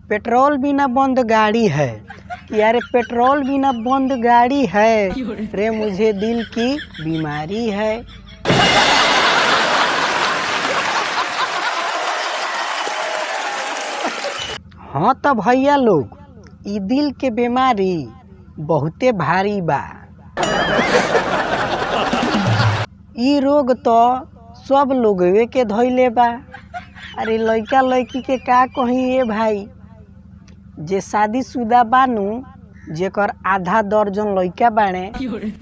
Petrol बिना बंद गाड़ी है कि यारे पेट्रोल बिना बंद गाड़ी है रे मुझे दिल की बीमारी है। हाँ तो भैया लोग ई दिल के बीमारी बहुते भारी बा। ई रोग तो सब लोगवे के धइले बा। अरे लइका लइकी के का कही ए भाई, जे शादीशुदा बानू जेकर आधा दर्जन लइका बाणे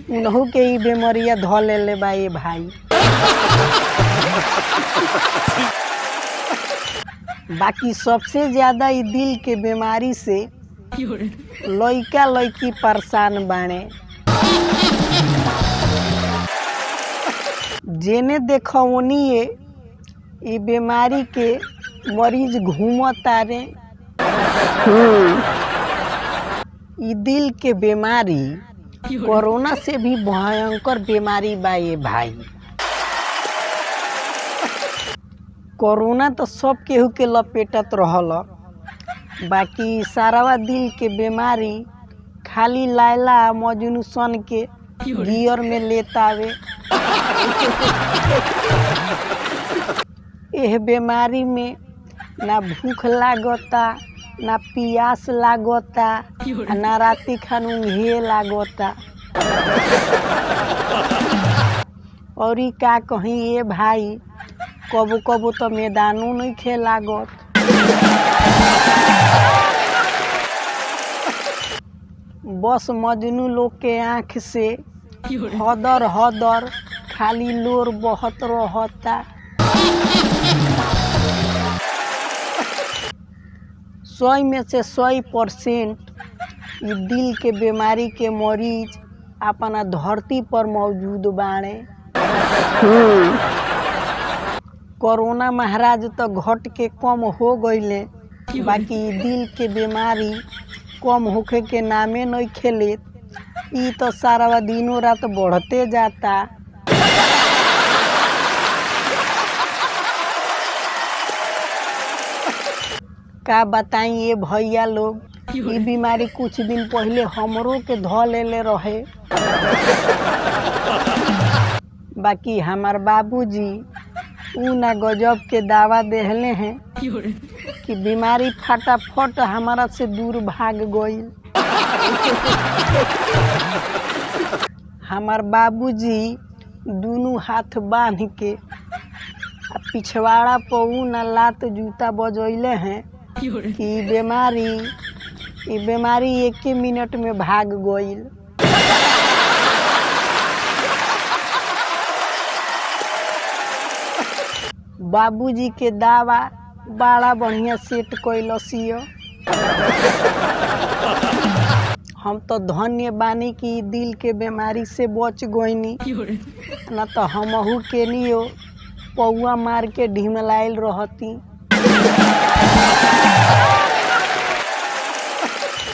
उनहु के ई बीमारिया ध लेले बा ए भाई। बाकी सबसे ज्यादा ई दिल के बीमारी से लइका लइकी परेशान बाणे। जेने देखो ओनिए ई बीमारी के मरीज घूमतारे। ई दिल के बीमारी कोरोना से भी भयंकर बीमारी बा ये भाई। कोरोना तो सब केहू के लपेटत रहल, बाकी सारावा दिल के बीमारी खाली लैला मजनू सन के गियर में लेतावे। एह बीमारी में ना भूख लागता ना पियास लागता ना राती खान ऊँघे लागता। और ई का कहीं ये भाई कबो कबो तो मैदानों नहीं खे लागत। बस मजनू लोग के आँख से हदर हदर खाली लोर बहत रहता। 100 में से 100% ये दिल के बीमारी के मरीज अपना धरती पर मौजूद बाणे। कोरोना महाराज तो घट के कम हो गईले, बाकी दिल के बीमारी कम होखे के नामे नहीं खेले। ई तो सारा दिनों रात बढ़ते जाता। का बताई ये भैया लोग, ये बीमारी कुछ दिन पहले हमरों के ध लेले रहे। बाकी हमार बाबूजी ऊ ना गजब के दावा देहले हैं कि बीमारी फटाफट हमारा से दूर भाग गई। हमार बाबूजी दोनों हाथ बांध के पिछवाड़ा पर ऊ ना लात जूता बजैले हैं कि बीमारी 1 मिनट में भाग गईल। बाबूजी के दावा बड़ा बढ़िया सेट कैलसियो। हम तो धन्य बानी कि दिल के बीमारी से बच गईनी, ना तो हमहू के नियो पौआ मार के ढिमलाइल रहती।